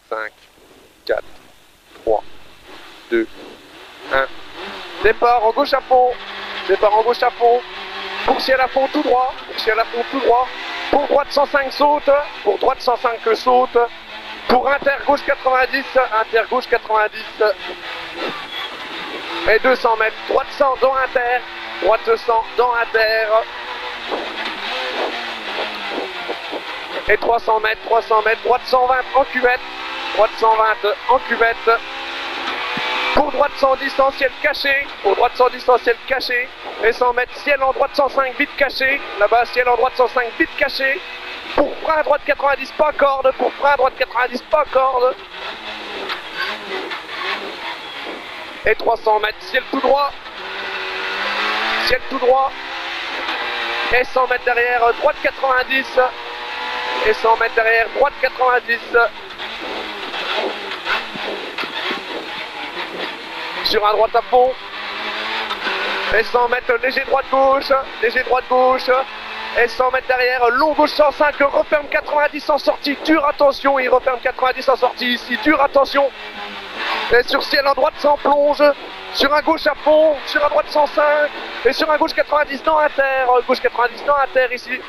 5, 4, 3, 2, 1. Départ en gauche à fond. Départ en gauche à fond. Pour ciel à fond tout droit. Pour ciel à fond tout droit. Pour droite 105 saute. Pour droite 105 saute. Pour inter gauche 90. Inter gauche 90. Et 200 mètres. Droite 100 dans inter. Droite 100 dans inter. Et 300 mètres. Droite 120 en cuvette. Droite 120 en cuvette. Pour droite 110 en ciel caché. Pour droite 110 en ciel caché. Et 100 mètres ciel en droite 105 vite caché. Là-bas ciel en droite 105 vite caché. Pour frein à droite 90 pas corde. Pour frein à droite 90 pas corde. Et 300 mètres ciel tout droit. Ciel tout droit. Et 100 mètres derrière droite 90. Et 100 mètres derrière droite 90. Sur un droite à fond. Et 100 mètres léger droite-gauche. Léger droite-gauche. Et 100 mètres derrière, long gauche 105, referme 90 en sortie. Dur, attention, il referme 90 en sortie ici. Dur, attention. Et sur ciel en droite sans plonge. Sur un gauche à fond. Sur un droite 105. Et sur un gauche 90 dans inter. Gauche 90 dans inter ici.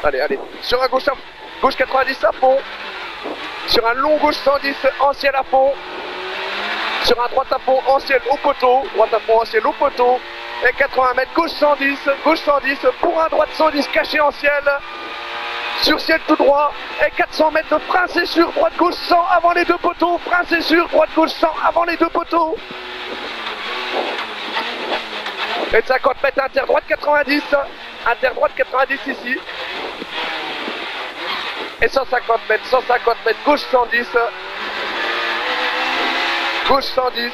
Allez, allez. Sur un gauche 90 à fond. Sur un long gauche 110 en ciel à fond. Sur un droite à fond en ciel au poteau. Droite à fond en ciel au poteau. Et 80 mètres gauche 110. Gauche 110 pour un droite 110 caché en ciel. Sur ciel tout droit. Et 400 mètres de frein c'est sûr. Droite gauche 100 avant les deux poteaux. Frein c'est sûr. Droite gauche 100 avant les deux poteaux. Et 50 mètres inter droite 90. Inter droite 90 ici. Et 150 mètres gauche 110. Gauche 110.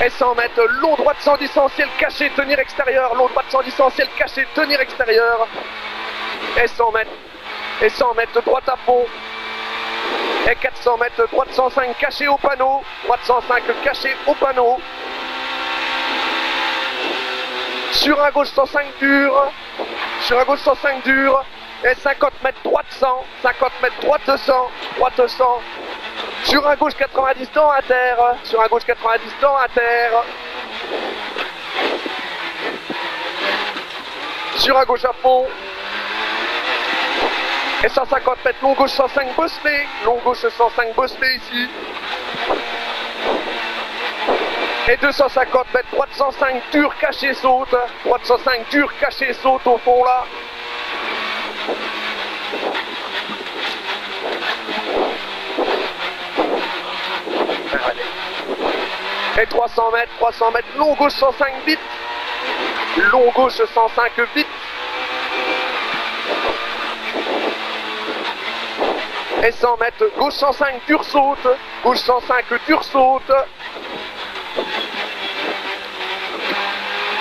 Et 100 mètres, long droite 110 en ciel caché, tenir extérieur. Long droite 110 en ciel caché, tenir extérieur. Et 100 mètres. Et 100 mètres, droite à fond. Et 400 mètres, droite 105 caché au panneau. Droite 105 caché au panneau. Sur un gauche 105 dur. Sur un gauche 105 dur. Et 50 mètres, droite 100. 50 mètres, droite 100. Droite 100. Sur un gauche 90 dans inter. Sur un gauche 90 dans inter. Sur un gauche à fond. Et 150 mètres, long gauche 105 bosselé. Long gauche 105 bosselé ici. Et 250 mètres, droite 105 dur caché saute. Droite 105 dur caché saute au fond là. Et 300 mètres, long gauche 105 vite. Long gauche 105 vite. Et 100 mètres, gauche 105 dur saute. Gauche 105 dur saute.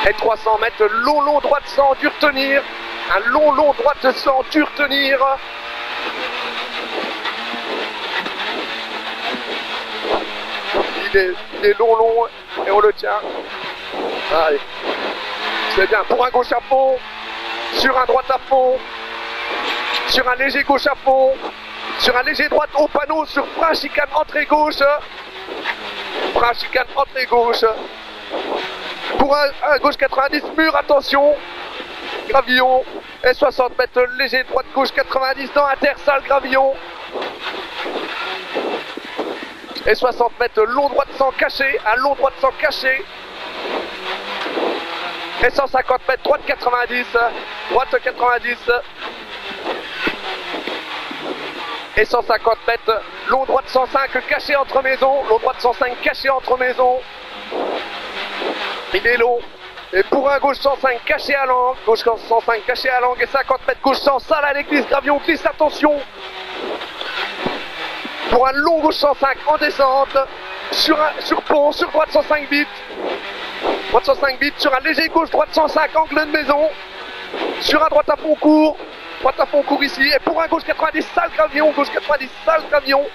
Et 300 mètres, long droite 100 dur tenir. Un long droite 100 dur tenir. Il est long et on le tient. Allez. C'est bien. Pour un gauche à fond. Sur un droite à fond. Sur un léger gauche à fond. Sur un léger droite au panneau. Sur frein chicane entrée gauche. Frein chicane entrée gauche. Pour un gauche 90 mur, attention. Gravillon. Et 60 mètres léger droite gauche 90 dans inter salle gravillon. Et 60 mètres, long droite sans caché, un long droite sans caché. Et 150 mètres, droite 90, droite 90. Et 150 mètres, long droite 105 caché entre maisons, long droite 105 caché entre maisons. Il est long. Et pour un gauche 105 caché à l'angle, gauche 105 caché à l'angle et 50 mètres gauche 100, salle à l'église, gravillon glisse, attention. Pour un long gauche 105 en descente, sur pont, sur droite 105 bits. Droite 105 bits, sur un léger gauche, droite 105, angle de maison. Sur un droite à fond court ici. Et pour un gauche 90, salle gravillon, gauche 90, salle gravillon.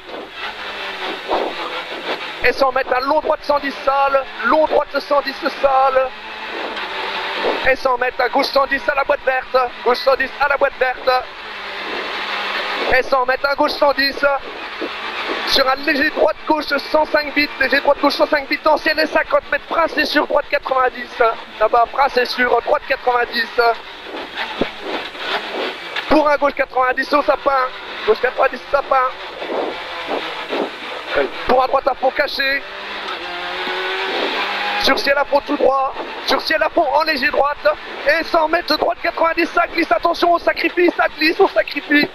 Et 100 mètres, un long droite 110 salle, long droite 110 salle. Et 100 mètres, à gauche 110 à la boîte verte, gauche 110 à la boîte verte. Et 100 mètres, à gauche 110. Sur un léger droite-gauche 105 bits, léger droite-gauche 105 bits en ciel et 50 mètres, Prince est sur droite 90. Là-bas, Prince est sur droite 90. Pour un gauche 90 au sapin, gauche 90 au sapin. Pour un droite à fond caché. Sur ciel à fond tout droit, sur ciel à fond en léger droite. Et 100 mètres de droite 90, ça glisse, attention, on sacrifie, ça glisse, on sacrifie.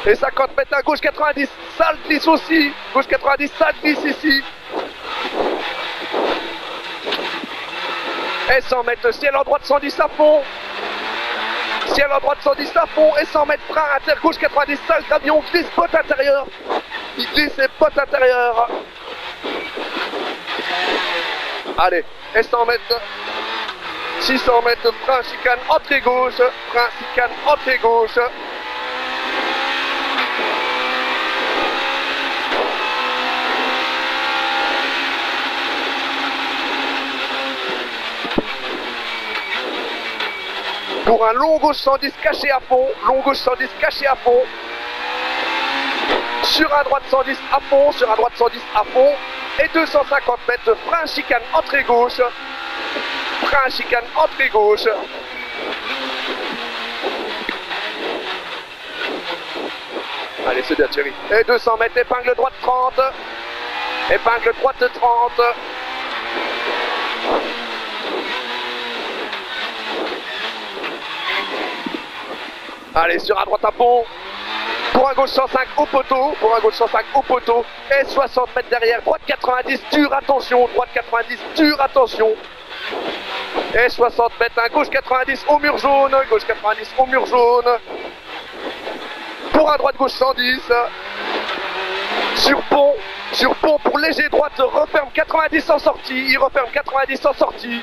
Et 50 mètres à gauche 90, ça glisse aussi. Gauche 90, ça glisse ici. Et 100 mètres, ciel en droite 110 à fond. Ciel en droite 110 à fond. Et 100 mètres, frein inter, gauche 90, ça le gravion, glisse, pote intérieur. Il glisse et pote intérieur. Allez, et 100 mètres. 600 mètres, frein, chicane, entrée gauche. Frein, chicane, entrée gauche. Pour un long gauche 110 caché à fond, long gauche 110 caché à fond. Sur un droite 110 à fond, sur un droite 110 à fond. Et 250 mètres de frein chicane entrée gauche. Frein chicane entrée gauche. Allez, c'est bien Thierry. Et 200 mètres, épingle droite 30. Épingle droite 30. Allez, sur un droite à fond. Pour un gauche 105 au poteau. Pour un gauche 105 au poteau. Et 60 mètres derrière. Droite 90, dure, attention. Droite 90, dure, attention. Et 60 mètres, un gauche 90 au mur jaune. Gauche 90 au mur jaune. Pour un droite gauche 110. Sur pont pour léger droite. Referme 90 en sortie. Il referme 90 en sortie.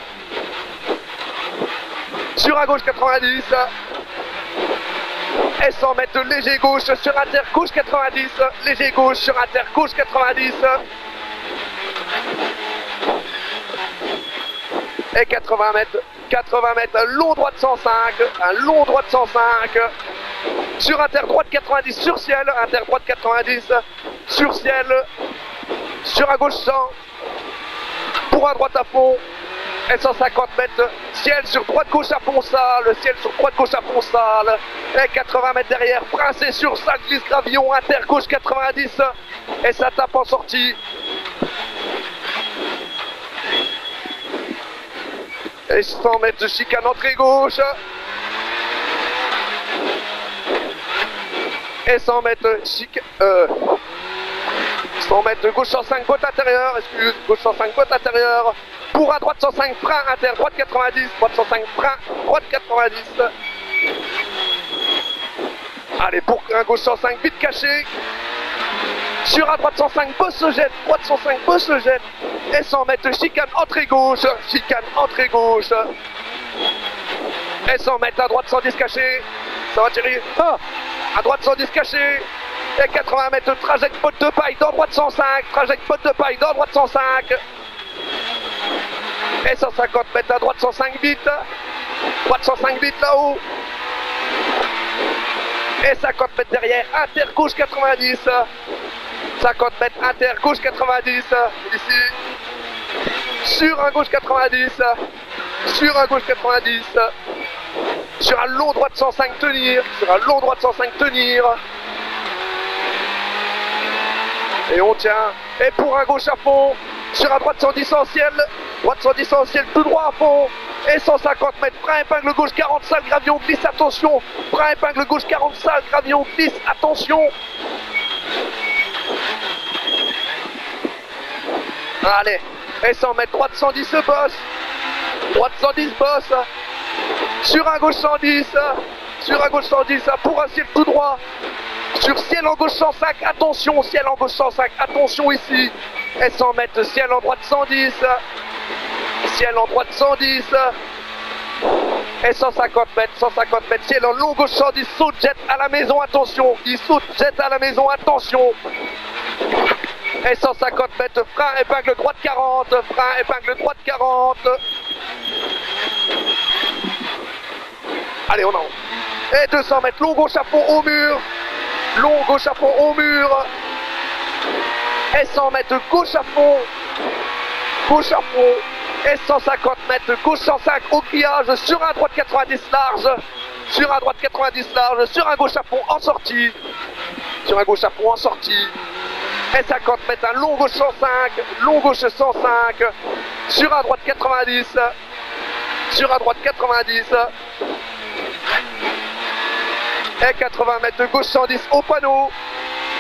Sur un gauche 90. Et 100 mètres de léger gauche sur inter gauche 90, léger gauche sur inter gauche 90. Et 80 mètres, un long droite 105, un long droite 105. Sur inter droite 90 sur ciel, inter droite 90 sur ciel. Sur un gauche 100, pour un droite à fond. Et 150 mètres, ciel sur droite gauche à fond sale, ciel sur droite gauche à fond sale. Et 80 mètres derrière, Prince est sur salle glisse gravillon, inter gauche 90. Et ça tape en sortie. Et 100 mètres de chicane entrée gauche. Et 100 mètres chicane. 100 mètres de gauche 105 botte intérieure, excuse, gauche 105 botte intérieure. Pour un droite 105 frein inter, droite 90, droite 105 frein, droite 90. Allez, pour un gauche 105 vite caché. Sur un droite 105 bosse se jette, droite 105 bosse se jette. Et 100 mètres chicane entrée gauche, chicane entrée gauche. Et 100 mètres à droite 110 caché. Ça va Thierry? À droite 110 caché. Et 80 mètres de trajet de pote de paille dans droite 105, trajet de pote de paille dans droite 105. Et 150 mètres à droite 105 bits. Droite 105 bits là-haut. Et 50 mètres derrière, inter gauche 90. 50 mètres inter gauche 90. Ici. Sur un gauche 90. Sur un gauche 90. Sur un long droite 105 tenir. Sur un long droite 105 tenir. Et on tient. Et pour un gauche à fond. Sur un droite 110 en ciel. Droite 110 en ciel, tout droit à fond. Et 150 mètres, frein épingle gauche 40 salles, gravion glisse, attention. Frein épingle gauche 40 salles, gravion glisse, attention. Allez, et 100 mètres, droite 110 se bosse. Droite 110 bosse. Sur un gauche 110. Sur un gauche 110, pour un ciel tout droit. Sur ciel en gauche 105, attention, ciel en gauche 105, attention ici. Et 100 mètres, ciel en droite 110. Ciel en droite 110. Et 150 mètres, ciel en long gauche 110, saute, jette à la maison, attention. Il saute, jette à la maison, attention. Et 150 mètres, frein, épingle droite 40, frein, épingle droite 40. Allez, on en haut. Et 200 mètres, long gauche à fond au mur. long gauche à fond au mur, et 100 mètres gauche à fond, et 150 mètres gauche 105 au grillage, sur un droite 90 large, sur un droite 90 large, sur un gauche à fond en sortie, sur un gauche à fond en sortie, et 50 mètres un long gauche 105, long gauche 105, sur un droite 90, sur un droite 90, et 80 mètres de gauche 110 au panneau,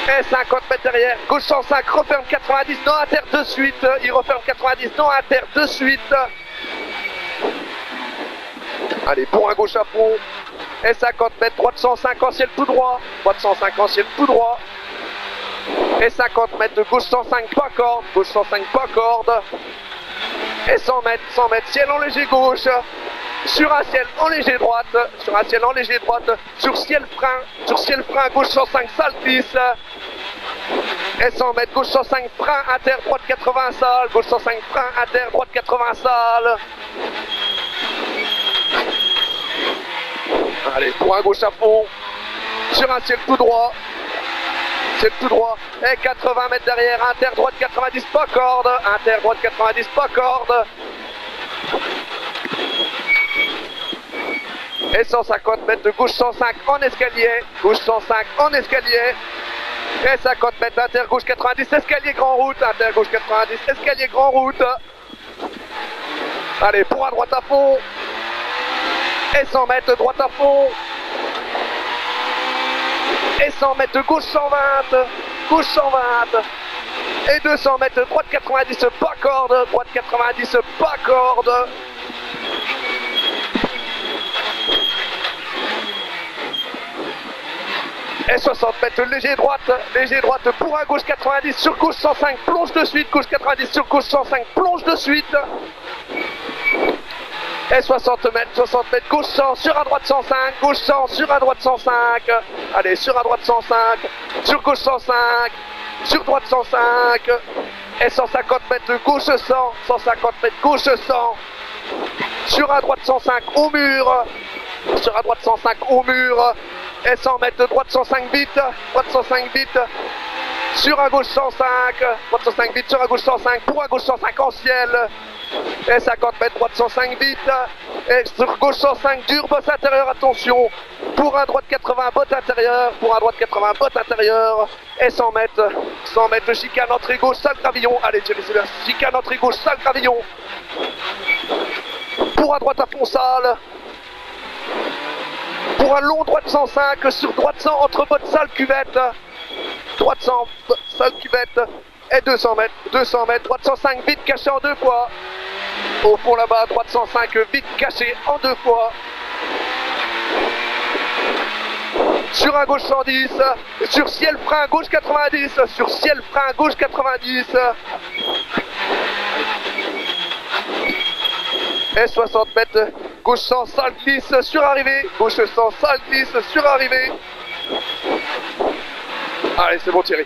et 50 mètres derrière, gauche 105, referme 90, non inter de suite, il referme 90, non inter de suite. Allez, pour un gauche à fond, et 50 mètres, droite 105 en ciel tout droit, droite 105 en ciel tout droit, et 50 mètres de gauche 105 pas corde, gauche 105 pas corde, et 100 mètres, ciel en léger gauche, sur un ciel en léger droite, sur un ciel en léger droite, sur ciel frein, gauche 105 sale glisse, et 100 mètres, gauche 105 frein, inter, droite 80 sale, gauche 105 frein, inter, droite 80 sale. Allez, pour un gauche à fond, sur un ciel tout droit, et 80 mètres derrière, inter, droite 90 pas corde, inter, droite 90 pas corde. Et 150 mètres de gauche 105 en escalier, gauche 105 en escalier, et 50 mètres inter gauche 90, escalier grand route, inter gauche 90, escalier grand route. Allez, pour un droite à fond, et 100 mètres droite à fond, et 100 mètres de gauche 120, gauche 120, et 200 mètres droite 90 pas corde, droite 90 pas corde. Et 60 mètres léger droite pour un gauche 90 sur gauche 105, plonge de suite, gauche 90 sur gauche 105, plonge de suite. Et 60 mètres gauche 100 sur un droite 105, gauche 100 sur un droite 105. Allez, sur un droite 105, sur gauche 105, sur droite 105. Et 150 mètres de gauche 100, 150 mètres gauche 100. Sur un droite 105 au mur, sur un droite 105 au mur. Et 100 mètres de droite 105 vite, droite 105 vite, sur un gauche 105, droite 105 vite, sur un gauche 105, pour un gauche 105 en ciel, et 50 mètres droite 105 vite, et sur gauche 105 dur, bosse intérieur, attention, pour un droite 80 botte intérieur, pour un droite 80 botte intérieur, et 100 mètres de chicane entrée gauche, sale gravillon, allez Thierry Sébastien, chicane entrée gauche, sale gravillon, pour un droite à fond sale, pour un long droite 105 sur droite 100 entre bottes sale cuvette, droite 100 sale cuvette, et 200 mètres, droite 105 vite caché en deux fois, au fond là-bas, droite 105 vite caché en deux fois, sur un gauche 110, sur ciel frein gauche 90, sur ciel frein gauche 90, et 60 mètres, gauche 100 sale glisse sur arrivée, gauche 100 sale glisse sur arrivée. Allez, c'est bon Thierry.